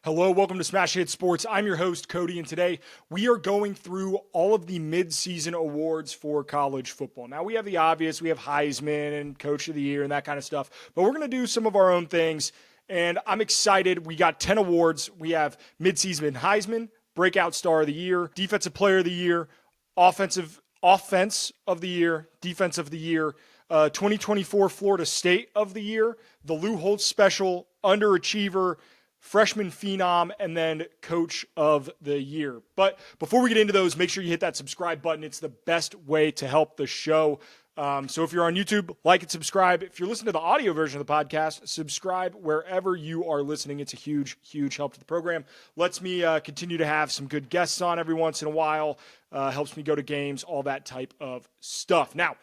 Hello, welcome to Smash Hit Sports. I'm your host, Cody, and today we are going through all of the mid-season awards for college football. Now, we have the obvious. We have Heisman and Coach of the Year and that kind of stuff, but we're going to do some of our own things, and I'm excited. We got 10 awards. We have mid-season Heisman, Breakout Star of the Year, Defensive Player of the Year, Offense of the Year, Defense of the Year, 2024 Florida State of the Year, the Lou Holtz Special, Underachiever, Freshman Phenom, and then Coach of the Year. But before we get into those, make sure you hit that subscribe button. It's the best way to help the show. So if you're on YouTube, like and subscribe. If you're listening to the audio version of the podcast, subscribe wherever you are listening. It's a huge, huge help to the program. Lets me continue to have some good guests on every once in a while. Helps me go to games, all that type of stuff. Now,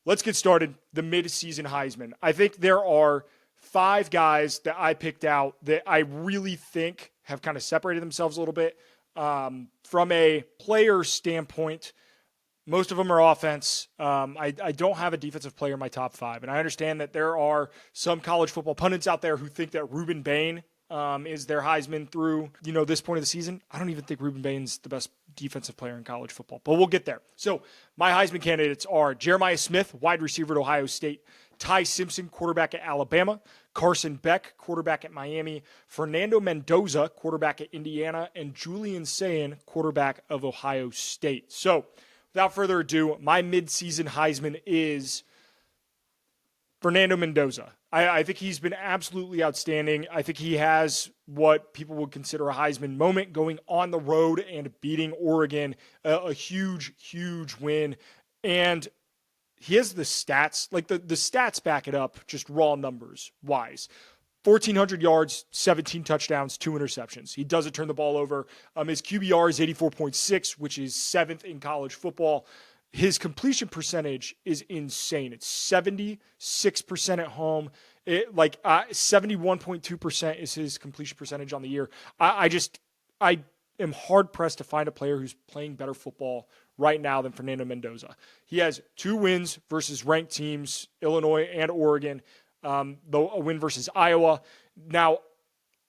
let's get started. The mid-season Heisman. I think there are 5 guys that I picked out that I really think have kind of separated themselves a little bit. From a player standpoint, most of them are offense. I don't have a defensive player in my top 5, and I understand that there are some college football pundits out there who think that Ruben Bain is their Heisman through this point of the season. I don't even think Ruben Bain's the best defensive player in college football, but we'll get there. So my Heisman candidates are Jeremiah Smith, wide receiver at Ohio State, Ty Simpson, quarterback at Alabama, Carson Beck, quarterback at Miami, Fernando Mendoza, quarterback at Indiana, and Julian Sayin, quarterback of Ohio State. So without further ado, my midseason Heisman is Fernando Mendoza. I think he's been absolutely outstanding. I think he has what people would consider a Heisman moment, going on the road and beating Oregon, a huge, huge win. And he has the stats, like the stats back it up, just raw numbers wise. 1,400 yards, 17 touchdowns, 2 interceptions. He doesn't turn the ball over. His QBR is 84.6, which is 7th in college football. His completion percentage is insane. It's 76% at home. 71.2% is his completion percentage on the year. I am hard pressed to find a player who's playing better football right now than Fernando Mendoza. He has 2 wins versus ranked teams, Illinois and Oregon, though a win versus Iowa. Now,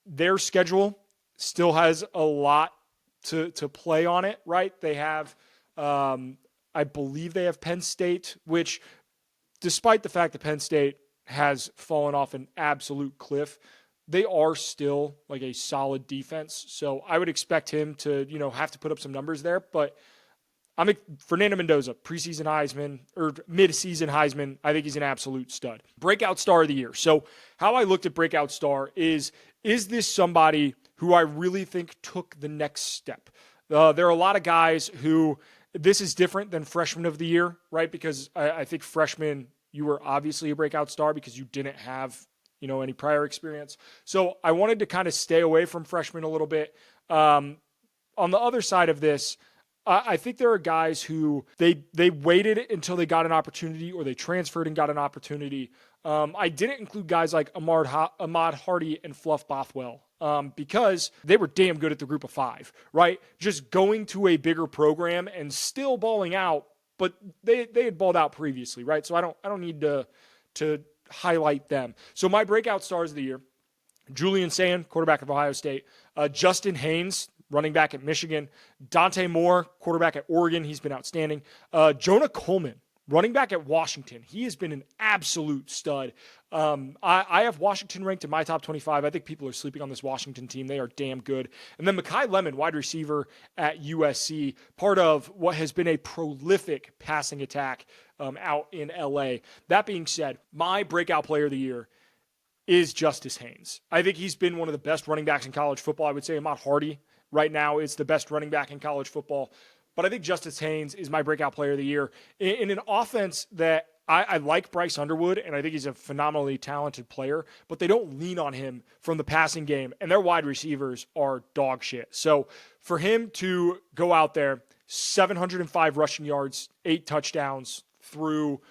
their schedule still has a lot to play on it, right? They have, I believe they have Penn State, which, despite the fact that Penn State has fallen off an absolute cliff, they are still like a solid defense. So I would expect him to, have to put up some numbers there. But Fernando Mendoza, preseason Heisman or mid-season Heisman, I think he's an absolute stud. Breakout Star of the Year. So how I looked at Breakout Star is this somebody who I really think took the next step? There are a lot of guys who, this is different than Freshman of the Year, right? Because I think freshman, you were obviously a breakout star because you didn't have, any prior experience. So I wanted to kind of stay away from freshmen a little bit. On the other side of this, I think there are guys who they waited until they got an opportunity, or they transferred and got an opportunity. I didn't include guys like Ahmad Hardy and Fluff Bothwell because they were damn good at the group of 5, right? Just going to a bigger program and still balling out, but they had balled out previously, right? So I don't need to highlight them. So my breakout stars of the year: Julian Sayin, quarterback of Ohio State, Justin Haynes, running back at Michigan, Dante Moore, quarterback at Oregon. He's been outstanding. Jonah Coleman, running back at Washington. He has been an absolute stud. I have Washington ranked in my top 25. I think people are sleeping on this Washington team. They are damn good. And then Mekhi Lemon, wide receiver at USC, part of what has been a prolific passing attack out in LA. That being said, my breakout player of the year is Justice Haynes. I think he's been one of the best running backs in college football. I would say Ahmad Hardy right now is the best running back in college football. But I think Justice Haynes is my breakout player of the year in an offense that I like Bryce Underwood, and I think he's a phenomenally talented player, but they don't lean on him from the passing game, and their wide receivers are dog shit. So for him to go out there, 705 rushing yards, 8 touchdowns through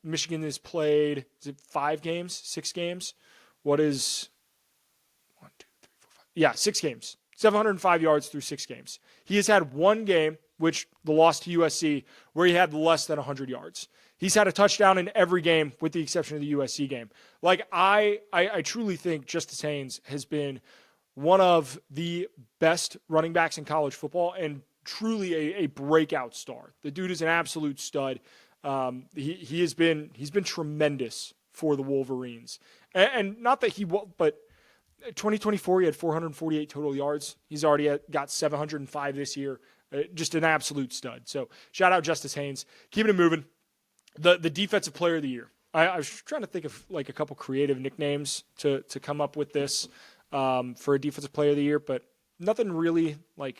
Michigan has played, is it 5 games, 6 games? What is 1, 2, 3, 4, 5? Yeah, 6 games. 705 yards through 6 games. He has had one game, which the loss to USC, where he had less than 100 yards. He's had a touchdown in every game with the exception of the USC game. Like, I truly think Justice Haynes has been one of the best running backs in college football and truly a breakout star. The dude is an absolute stud. He's been tremendous for the Wolverines. And not that but 2024, he had 448 total yards. He's already got 705 this year. Just an absolute stud. So shout out Justice Haynes. Keeping it moving. The defensive player of the year. I was trying to think of like a couple creative nicknames to come up with this for a defensive player of the year, but nothing really like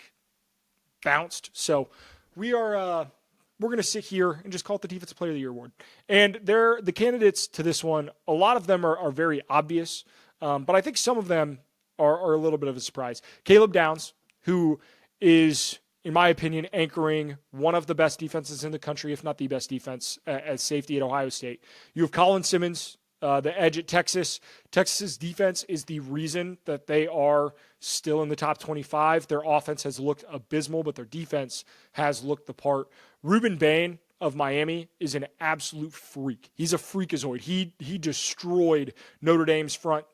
bounced. So we're going to sit here and just call it the defensive player of the year award. And the candidates to this one, a lot of them are very obvious, but I think some of them are a little bit of a surprise. Caleb Downs, who is, in my opinion, anchoring one of the best defenses in the country, if not the best defense as safety at Ohio State. You have Colin Simmons, the edge at Texas. Texas's defense is the reason that they are still in the top 25. Their offense has looked abysmal, but their defense has looked the part. Ruben Bain of Miami is an absolute freak. He's a freakazoid. He destroyed Notre Dame's front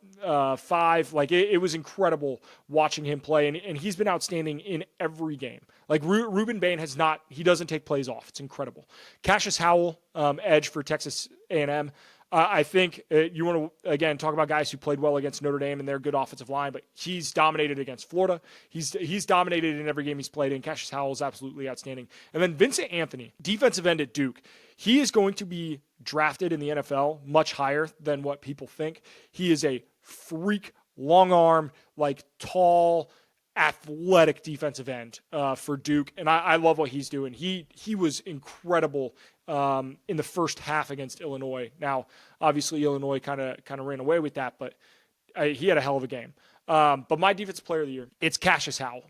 five. Like it was incredible watching him play, and he's been outstanding in every game. Like Ruben Bain he doesn't take plays off. It's incredible. Cassius Howell, edge for Texas A&M. I think you want to, again, talk about guys who played well against Notre Dame and their good offensive line, but he's dominated against Florida. He's dominated in every game he's played in. Cassius Howell is absolutely outstanding. And then Vincent Anthony, defensive end at Duke. He is going to be drafted in the NFL much higher than what people think. He is a freak, long arm, like tall, athletic defensive end for Duke, and I love what he's doing. He was incredible in the first half against Illinois. Now, obviously, Illinois kind of ran away with that, but he had a hell of a game. But my defensive player of the year, it's Cassius Howell.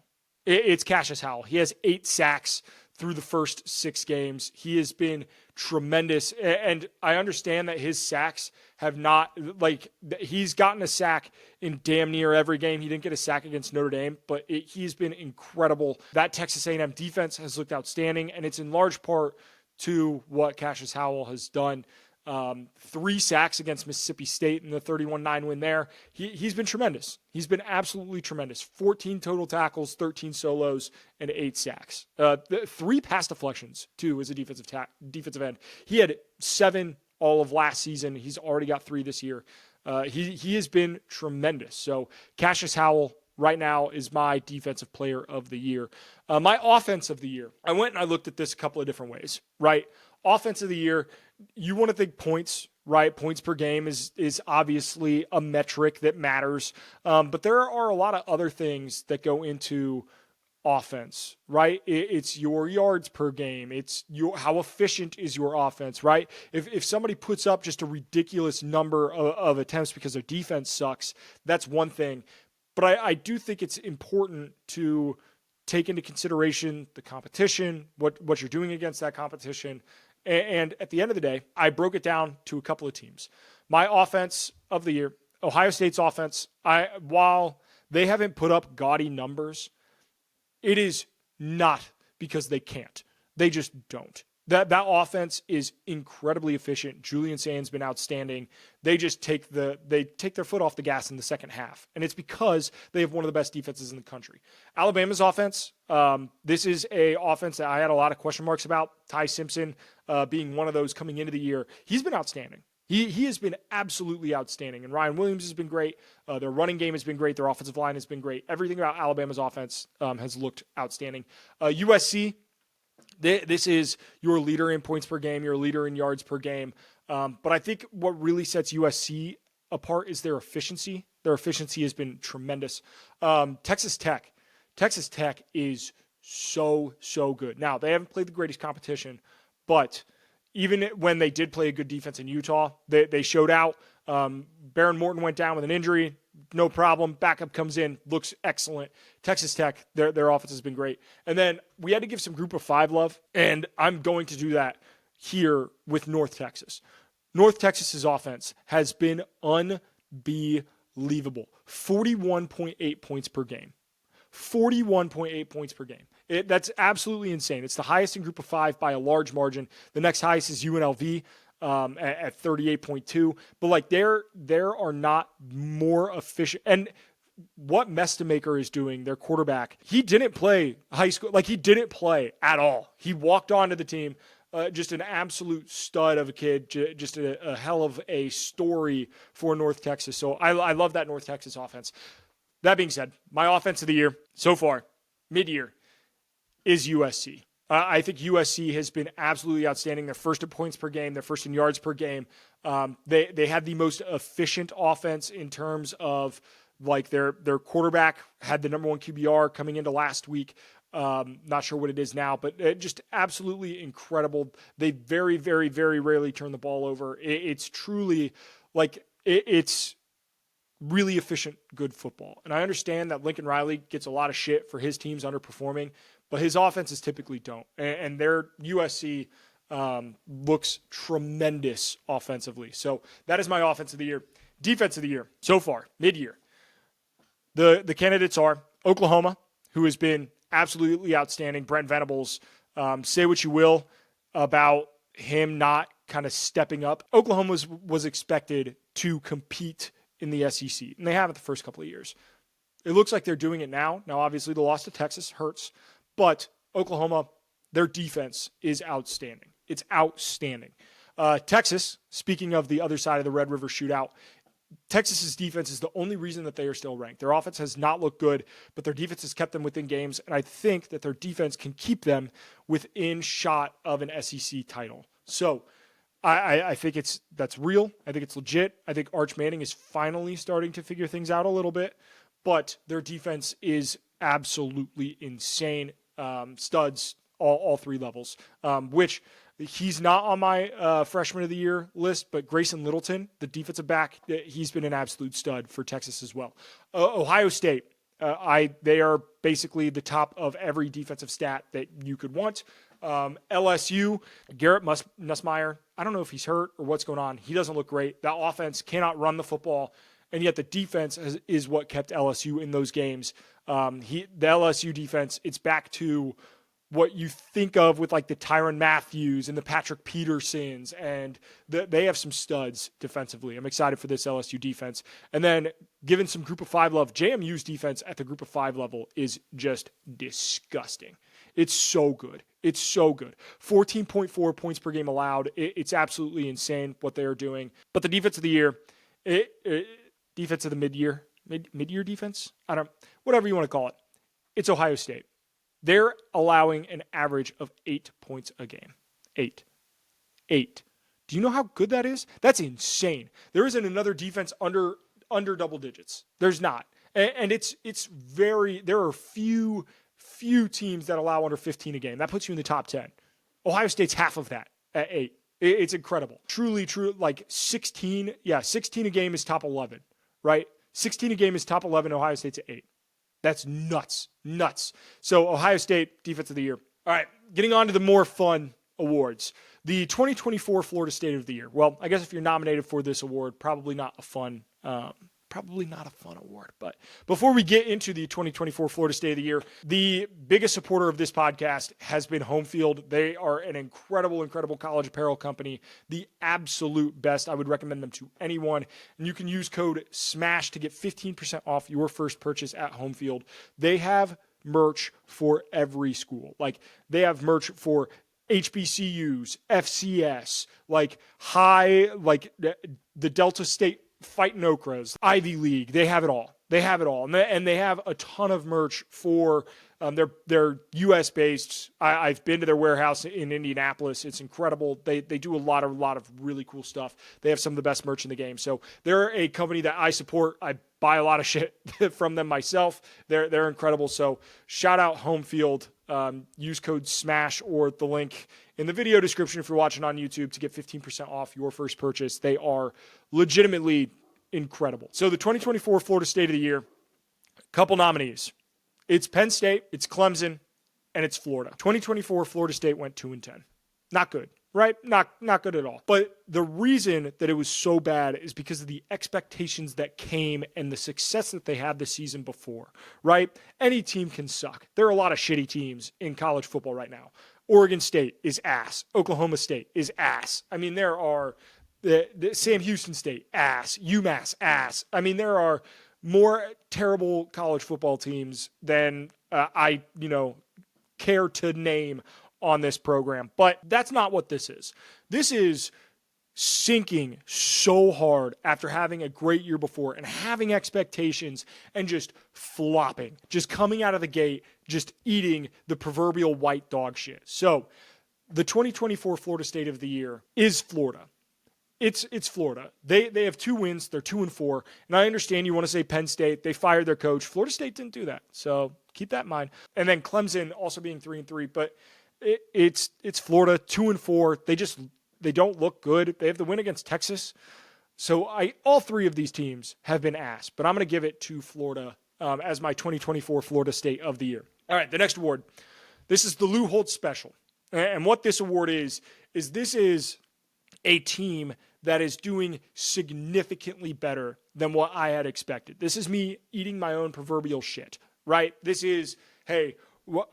It's Cassius Howell. He has 8 sacks through the first 6 games. He has been tremendous, and I understand that his sacks have not, like, he's gotten a sack in damn near every game. He didn't get a sack against Notre Dame, but he's been incredible. That Texas A&M defense has looked outstanding, and it's in large part to what Cassius Howell has done. 3 sacks against Mississippi State in the 31-9 win there. He's been tremendous. He's been absolutely tremendous. 14 total tackles, 13 solos, and 8 sacks. 3 pass deflections, too, as a defensive end. He had 7 all of last season. He's already got 3 this year. He has been tremendous. So Cassius Howell right now is my defensive player of the year. My offense of the year, I went and I looked at this a couple of different ways, right? Offense of the year, you want to think points, right? Points per game is obviously a metric that matters. But there are a lot of other things that go into offense, right? It's your yards per game. It's how efficient is your offense, right? If somebody puts up just a ridiculous number of attempts because their defense sucks, that's one thing. But I do think it's important to take into consideration the competition, what you're doing against that competition. And at the end of the day, I broke it down to a couple of teams. My offense of the year, Ohio State's offense, while they haven't put up gaudy numbers, it is not because they can't. They just don't. That offense is incredibly efficient. Julian Sand's been outstanding. They just take their foot off the gas in the second half, and it's because they have one of the best defenses in the country. Alabama's offense, this is a offense that I had a lot of question marks about. Ty Simpson being one of those coming into the year, he's been outstanding. He has been absolutely outstanding, and Ryan Williams has been great. Their running game has been great. Their offensive line has been great. Everything about Alabama's offense has looked outstanding. USC. This is your leader in points per game, your leader in yards per game. But I think what really sets USC apart is their efficiency. Their efficiency has been tremendous. Texas Tech is so good. Now, they haven't played the greatest competition, but even when they did play a good defense in Utah, they showed out. Baron Morton went down with an injury. No problem. Backup comes in, looks excellent. Texas Tech, their offense has been great. And then we had to give some Group of 5 love, and I'm going to do that here with North Texas. North Texas's offense has been unbelievable. 41.8 points per game. 41.8 points per game. That's absolutely insane. It's the highest in Group of 5 by a large margin. The next highest is UNLV. At 38.2, but like there are not more efficient, and what Mestamaker is doing, their quarterback, he didn't play high school. Like, he didn't play at all. He walked onto the team. Just an absolute stud of a kid, just a hell of a story for North Texas. So I love that North Texas offense. That being said, my offense of the year so far, mid-year, is USC. I think USC has been absolutely outstanding. They're first in points per game. They're first in yards per game. They had the most efficient offense in terms of, like, their quarterback had the number one QBR coming into last week. Not sure what it is now, but just absolutely incredible. They very, very, very rarely turn the ball over. It's truly like it's really efficient, good football. And I understand that Lincoln Riley gets a lot of shit for his teams underperforming, but his offenses typically don't. And their USC looks tremendous offensively. So that is my offense of the year. Defense of the year so far, mid-year. The candidates are Oklahoma, who has been absolutely outstanding. Brent Venables, say what you will about him not kind of stepping up. Oklahoma was expected to compete in the SEC, and they haven't the first couple of years. It looks like they're doing it now. Now, obviously, the loss to Texas hurts, but Oklahoma, their defense is outstanding. It's outstanding. Texas, speaking of the other side of the Red River shootout, Texas's defense is the only reason that they are still ranked. Their offense has not looked good, but their defense has kept them within games, and I think that their defense can keep them within shot of an SEC title. So I think that's real. I think it's legit. I think Arch Manning is finally starting to figure things out a little bit, but their defense is absolutely insane. Studs, all three levels, which he's not on my freshman of the year list, but Grayson Littleton, the defensive back, he's been an absolute stud for Texas as well. Ohio State, they are basically the top of every defensive stat that you could want. LSU, Garrett Nussmeier, I don't know if he's hurt or what's going on. He doesn't look great. That offense cannot run the football, and yet the defense is what kept LSU in those games. The LSU defense, it's back to what you think of with like the Tyrann Matthews and the Patrick Petersons, and they have some studs defensively. I'm excited for this LSU defense. And then given some group of five love, JMU's defense at the group of five level is just disgusting. It's so good. It's so good. 14.4 points per game allowed. It's absolutely insane what they are doing. But the defense of the year, defense of the mid-year defense? Whatever you want to call it. It's Ohio State. They're allowing an average of 8 points a game. 8. Do you know how good that is? That's insane. There isn't another defense under double digits. There's not. And there are few teams that allow under 15 a game. That puts you in the top 10. Ohio State's half of that at 8. It's incredible. Truly, like 16 a game is top 11, right? 16 a game is top 11. Ohio State's at 8. That's nuts. So Ohio State, Defense of the Year. All right, getting on to the more fun awards. The 2024 Florida State of the Year. Well, I guess if you're nominated for this award, probably not a fun award. But before we get into the 2024 Florida State of the Year, the biggest supporter of this podcast has been Homefield. They are an incredible college apparel company, the absolute best. I would recommend them to anyone. And you can use code SMASH to get 15% off your first purchase at Homefield. They have merch for every school. Like, they have merch for HBCUs, FCS, like the Delta State Fighting Okras, Ivy League. They have it all. And they have a ton of merch for they're US based. I've been to their warehouse in Indianapolis. It's incredible. They do a lot of really cool stuff. They have some of the best merch in the game. So they're a company that I support. I buy a lot of shit from them myself. They're incredible. So shout out Homefield. Use code SMASH or the link in the video description if you're watching on YouTube to get 15% off your first purchase. They are legitimately incredible. So the 2024 Florida State of the Year, couple nominees. It's Penn State, it's Clemson, and it's Florida. 2024 Florida State went 2-10. Not good, right? Not good at all. But the reason that it was so bad is because of the expectations that came and the success that they had the season before, right? Any team can suck. There are a lot of shitty teams in college football right now. Oregon State is ass. Oklahoma State is ass. I mean, there are the Sam Houston State, ass. UMass, ass. I mean, there are more terrible college football teams than I care to name on this program. But that's not what this is. This is sinking so hard after having a great year before and having expectations and just flopping, just coming out of the gate, just eating the proverbial white dog shit. So the 2024 Florida State of the Year is Florida. It's Florida. They have 2 wins. They're 2-4. And I understand you want to say Penn State. They fired their coach. Florida State didn't do that. So keep that in mind. And then Clemson also being 3-3. But it's Florida 2-4. They don't look good. They have the win against Texas. So all 3 of these teams have been asked. But I'm going to give it to Florida as my 2024 Florida State of the Year. All right, the next award. This is the Lou Holtz Special. And what this award is this is a team that is doing significantly better than what I had expected. This is me eating my own proverbial shit, right? This is, hey,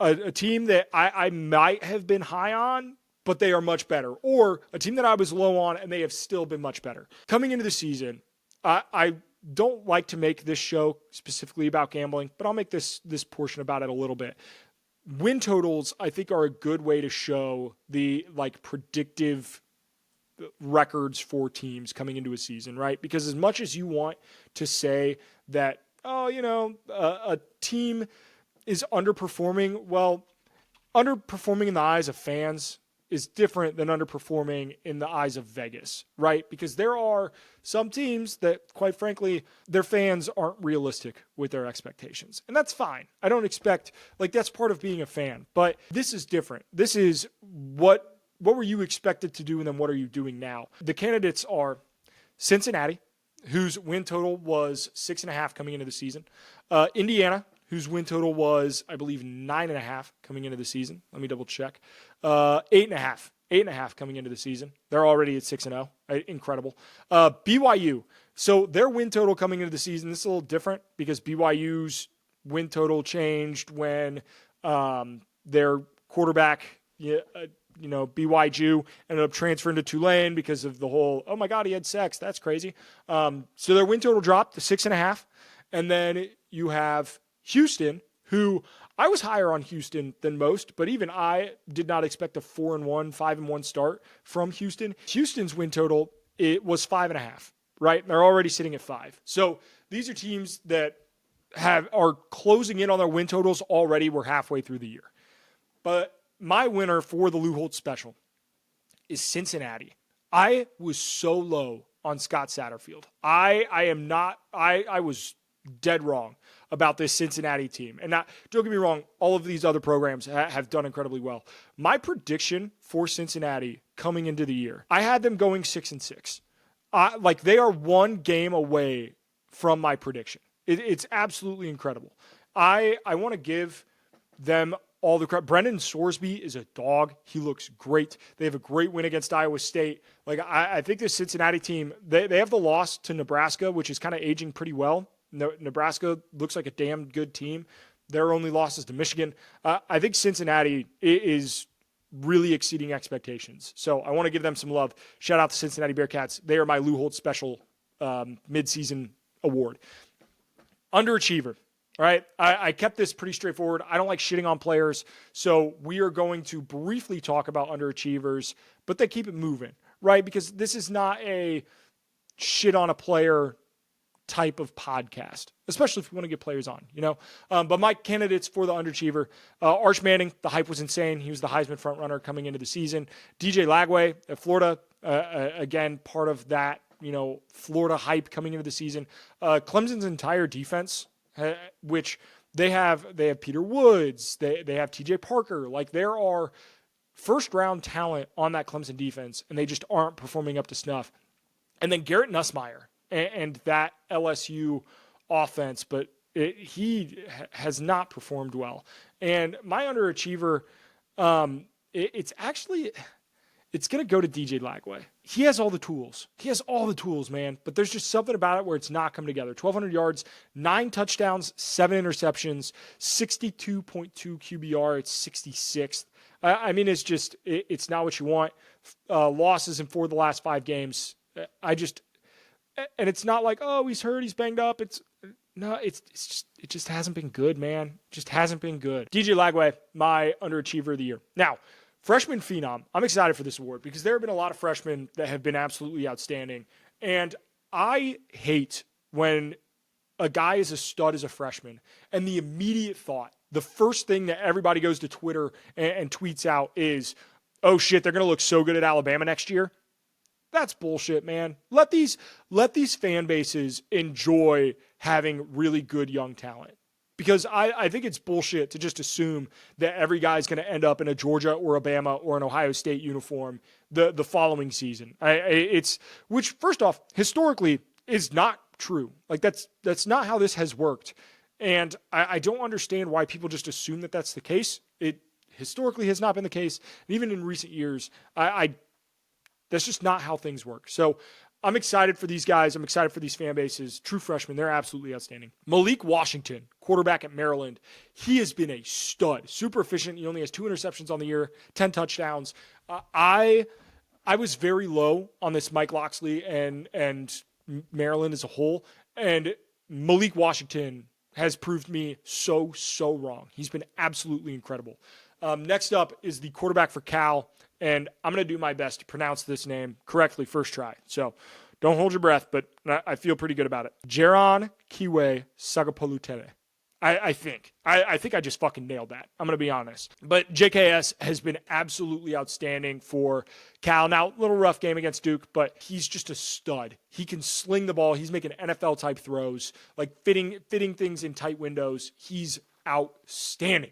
a team that I might have been high on, but they are much better. Or a team that I was low on, and they have still been much better. Coming into the season, I don't like to make this show specifically about gambling, but I'll make this portion about it a little bit. Win totals, I think, are a good way to show the predictive records for teams coming into a season, right? Because as much as you want to say that, a team is underperforming, well, underperforming in the eyes of fans is different than underperforming in the eyes of Vegas, right? Because there are some teams that, quite frankly, their fans aren't realistic with their expectations. And that's fine. I don't expect, that's part of being a fan. But this is different. This is what were you expected to do, and then what are you doing now? The candidates are Cincinnati, whose win total was 6.5 coming into the season. Indiana, whose win total was, I believe, 9.5 coming into the season. Let me double check. 8.5 coming into the season. They're already at 6-0. Incredible. BYU. So their win total coming into the season, this is a little different because BYU's win total changed when their quarterback, BYU ended up transferring to Tulane because of the whole, oh my God, he had sex. That's crazy. So their win total dropped to 6.5. And then you have Houston, who I was higher on Houston than most, but even I did not expect a 4-1, 5-1 start from Houston. Houston's win total, it was 5.5, right? They're already sitting at 5. So these are teams that are closing in on their win totals already. We're halfway through the year. But my winner for the Lou Holtz Special is Cincinnati. I was so low on Scott Satterfield. I was dead wrong about this Cincinnati team. And don't get me wrong, all of these other programs have done incredibly well. My prediction for Cincinnati coming into the year, I had them going 6-6. They are one game away from my prediction. It's absolutely incredible. I want to give them all the credit. Brendan Sorsby is a dog. He looks great. They have a great win against Iowa State. I think this Cincinnati team, they have the loss to Nebraska, which is kind of aging pretty well. Nebraska looks like a damn good team. Their only losses to Michigan. I think Cincinnati is really exceeding expectations. So I want to give them some love. Shout out to Cincinnati Bearcats. They are my Lou Holtz Special midseason award. Underachiever. All right, I kept this pretty straightforward. I don't like shitting on players, so we are going to briefly talk about underachievers, but they keep it moving, right? Because this is not a shit on a player type of podcast, especially if we want to get players on, But my candidates for the underachiever, Arch Manning, the hype was insane. He was the Heisman frontrunner coming into the season. DJ Lagway at Florida, again, part of that, Florida hype coming into the season. Clemson's entire defense, which they have Peter Woods, they have TJ Parker. There are first round talent on that Clemson defense, and they just aren't performing up to snuff. And then Garrett Nussmeier and that LSU offense, but he has not performed well. And my underachiever, it's going to go to DJ Lagway. He has all the tools. He has all the tools, man. But there's just something about it where it's not coming together. 1,200 yards, 9 touchdowns, 7 interceptions, 62.2 QBR. It's 66th. It's not what you want. Losses in 4 of the last 5 games. And it's not like, oh, he's hurt, he's banged up. No, it just hasn't been good, man. Just hasn't been good. DJ Lagway, my underachiever of the year. Now, freshman phenom. I'm excited for this award because there have been a lot of freshmen that have been absolutely outstanding. And I hate when a guy is a stud as a freshman and the immediate thought, the first thing that everybody goes to Twitter and tweets out is, oh shit, they're going to look so good at Alabama next year. That's bullshit, man. Let these fan bases enjoy having really good young talent. Because I think it's bullshit to just assume that every guy's going to end up in a Georgia or Alabama or an Ohio State uniform the following season. Which, first off, historically is not true. Like that's not how this has worked. And I don't understand why people just assume that that's the case. It historically has not been the case. And even in recent years, that's just not how things work. So I'm excited for these guys. I'm excited for these fan bases. True freshmen, they're absolutely outstanding. Malik Washington, quarterback at Maryland, he has been a stud. Super efficient. He only has 2 interceptions on the year, 10 touchdowns. I was very low on this Mike Locksley and Maryland as a whole. And Malik Washington has proved me so wrong. He's been absolutely incredible. Next up is the quarterback for Cal. And I'm going to do my best to pronounce this name correctly first try. So don't hold your breath, but I feel pretty good about it. Jaron Kiwe Sagapolutele. I think. I think I just fucking nailed that. I'm going to be honest. But JKS has been absolutely outstanding for Cal. Now, little rough game against Duke, but he's just a stud. He can sling the ball. He's making NFL-type throws, like fitting things in tight windows. He's outstanding.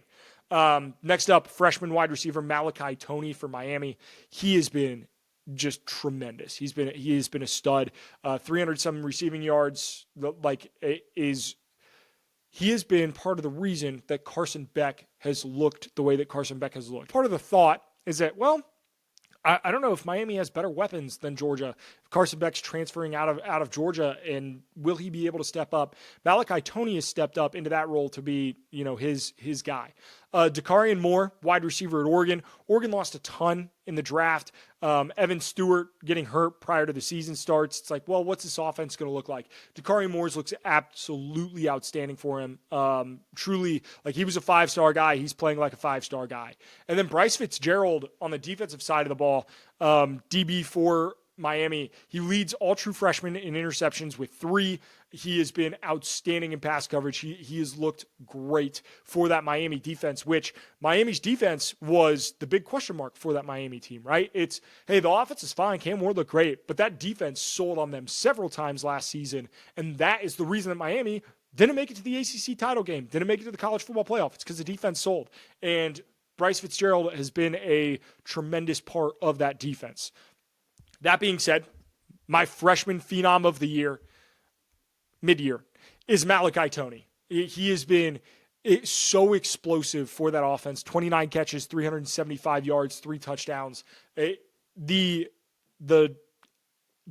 Next up, freshman wide receiver Malachi Toney for Miami. He has been just tremendous. He has been a stud. 300-some receiving yards. He has been part of the reason that Carson Beck has looked the way that Carson Beck has looked. Part of the thought is that, well, I don't know if Miami has better weapons than Georgia. If Carson Beck's transferring out of Georgia, and will he be able to step up? Malachi Toney has stepped up into that role to be, his guy. Dakarian Moore, wide receiver at Oregon. Oregon lost a ton in the draft. Evan Stewart getting hurt prior to the season starts. It's like, well, what's this offense going to look like? Dakarian Moore's looks absolutely outstanding for him. Truly, like he was a 5-star guy. He's playing like a 5-star guy. And then Bryce Fitzgerald on the defensive side of the ball, DB for Miami. He leads all true freshmen in interceptions with 3. He has been outstanding in pass coverage. He has looked great for that Miami defense, which Miami's defense was the big question mark for that Miami team, right? It's, hey, the offense is fine. Cam Ward looked great, but that defense sold on them several times last season, and that is the reason that Miami didn't make it to the ACC title game, didn't make it to the college football playoff. It's because the defense sold, and Bryce Fitzgerald has been a tremendous part of that defense. That being said, my freshman phenom of the year, mid-year, is Malachi Toney. He has been so explosive for that offense. 29 catches, 375 yards, 3 touchdowns. The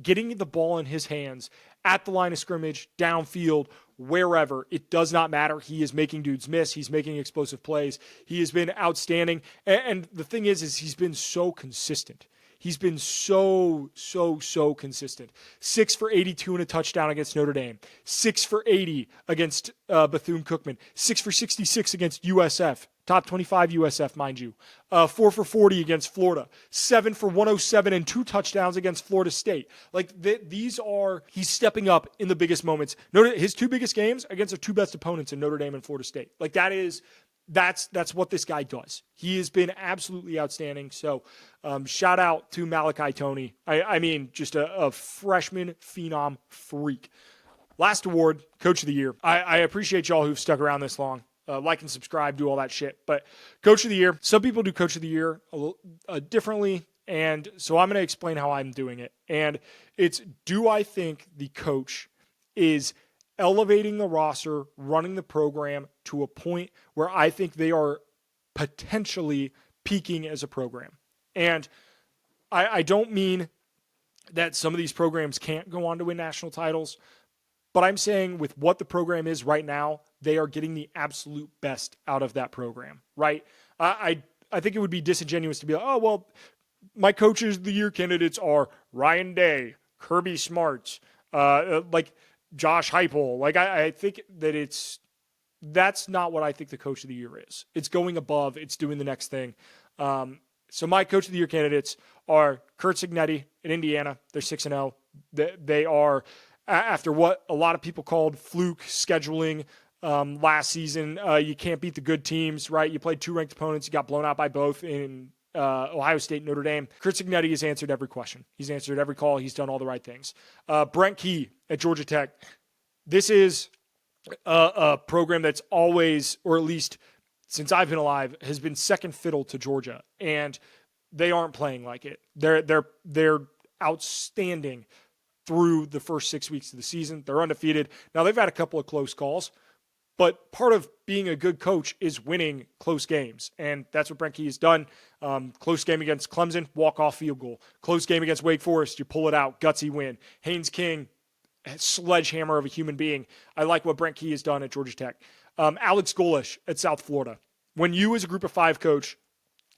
getting the ball in his hands at the line of scrimmage, downfield, wherever, it does not matter. He is making dudes miss. He's making explosive plays. He has been outstanding. And the thing is he's been so consistent. He's been so consistent. 6 for 82 and a touchdown against Notre Dame. 6 for 80 against Bethune-Cookman. 6 for 66 against USF. Top 25 USF, mind you. 4 for 40 against Florida. 7 for 107 and 2 touchdowns against Florida State. He's stepping up in the biggest moments. His 2 biggest games against the 2 best opponents in Notre Dame and Florida State. That's what this guy does. He has been absolutely outstanding. So shout out to Malachi Toney. I mean, just a freshman phenom freak. Last award, Coach of the Year. I appreciate y'all who've stuck around this long. Like and subscribe, do all that shit. But Coach of the Year, some people do Coach of the Year a little differently. And so I'm going to explain how I'm doing it. And it's, do I think the coach is elevating the roster, running the program to a point where I think they are potentially peaking as a program? And I don't mean that some of these programs can't go on to win national titles, but I'm saying with what the program is right now, they are getting the absolute best out of that program, right? I think it would be disingenuous to be like, oh, well, my coaches of the year candidates are Ryan Day, Kirby Smart, Josh Heupel. Like, I think that that's not what I think the coach of the year is. It's going above. It's doing the next thing. So my coach of the year candidates are Curt Cignetti in Indiana. They're 6-0. They are, after what a lot of people called fluke scheduling last season. You can't beat the good teams, right? You played 2 ranked opponents. You got blown out by both in Ohio State and Notre Dame. Curt Cignetti has answered every question. He's answered every call. He's done all the right things. Brent Key at Georgia Tech. This is a program that's always, or at least since I've been alive, has been second fiddle to Georgia, and they aren't playing like it. They're outstanding through the first 6 weeks of the season. They're undefeated. Now, they've had a couple of close calls, but part of being a good coach is winning close games, and that's what Brent Key has done. Close game against Clemson, walk-off field goal. Close game against Wake Forest, you pull it out, gutsy win. Haynes King, sledgehammer of a human being. I like what Brent Key has done at Georgia Tech. Alex Golesh at South Florida. When you as a group of 5 coach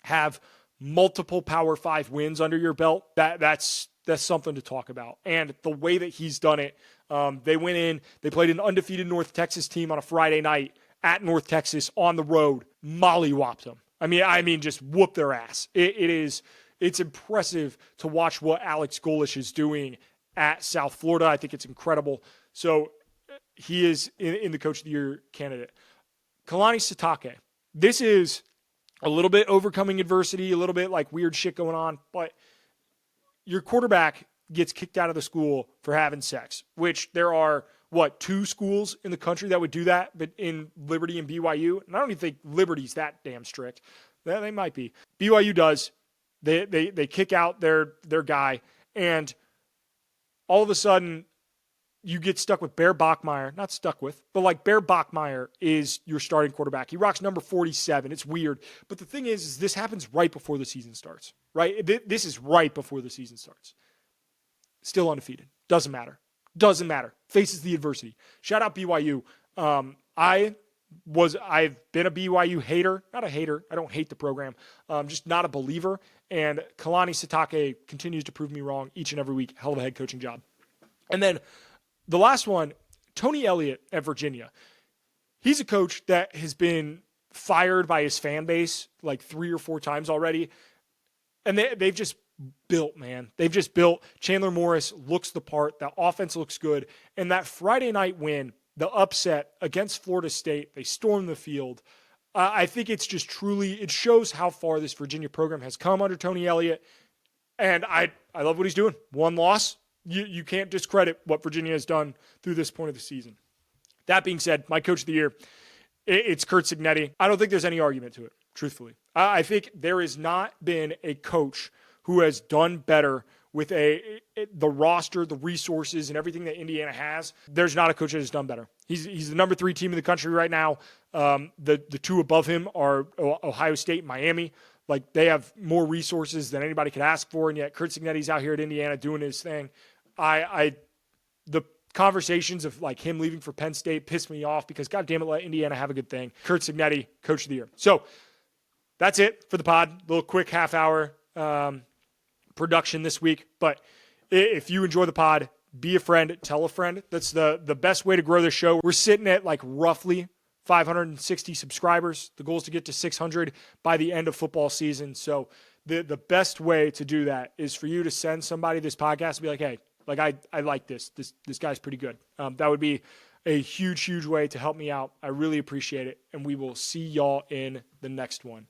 have multiple Power 5 wins under your belt, that's something to talk about. And the way that he's done it, they went in, they played an undefeated North Texas team on a Friday night at North Texas on the road, mollywopped them. I mean, just whoop their ass. It's impressive to watch what Alex Golesh is doing at South Florida. I think it's incredible. So he is in the Coach of the Year candidate. Kalani Sitake. This is a little bit overcoming adversity, a little bit like weird shit going on, but your quarterback gets kicked out of the school for having sex, which there are, 2 schools in the country that would do that, but in Liberty and BYU. And I don't even think Liberty's that damn strict. They might be. BYU does. They kick out their guy, and all of a sudden, you get stuck with Bear Bachmeier. Not stuck with, but like Bear Bachmeier is your starting quarterback. He rocks number 47. It's weird. But the thing is this happens right before the season starts, right? This is right before the season starts. Still undefeated. Doesn't matter. Doesn't matter. Faces the adversity. Shout out BYU. I've been a BYU hater. Not a hater. I don't hate the program. Just not a believer. And Kalani Sitake continues to prove me wrong each and every week. Hell of a head coaching job. And then the last one, Tony Elliott at Virginia. He's a coach that has been fired by his fan base like 3 or 4 times already. And they've just built, man. They've just built. Chandler Morris looks the part. That offense looks good. And that Friday night win, the upset against Florida State, they stormed the field. I think it's just truly, it shows how far this Virginia program has come under Tony Elliott. And I love what he's doing. 1 loss. You can't discredit what Virginia has done through this point of the season. That being said, my coach of the year, it's Curt Cignetti. I don't think there's any argument to it, truthfully. I think there has not been a coach who has done better with the roster, the resources, and everything that Indiana has. There's not a coach that has done better. He's the number 3 team in the country right now. The 2 above him are Ohio State and Miami. Like, they have more resources than anybody could ask for, and yet Curt Cignetti's out here at Indiana doing his thing. The conversations of like him leaving for Penn State pissed me off because God damn it, let Indiana have a good thing. Curt Cignetti, coach of the year. So that's it for the pod. Little quick half-hour production this week. But if you enjoy the pod, be a friend, tell a friend. That's the best way to grow this show. We're sitting at like roughly 560 subscribers. The goal is to get to 600 by the end of football season. So the best way to do that is for you to send somebody this podcast and be like, hey, like I like this guy's pretty good. That would be a huge way to help me out. I really appreciate it. And we will see y'all in the next one.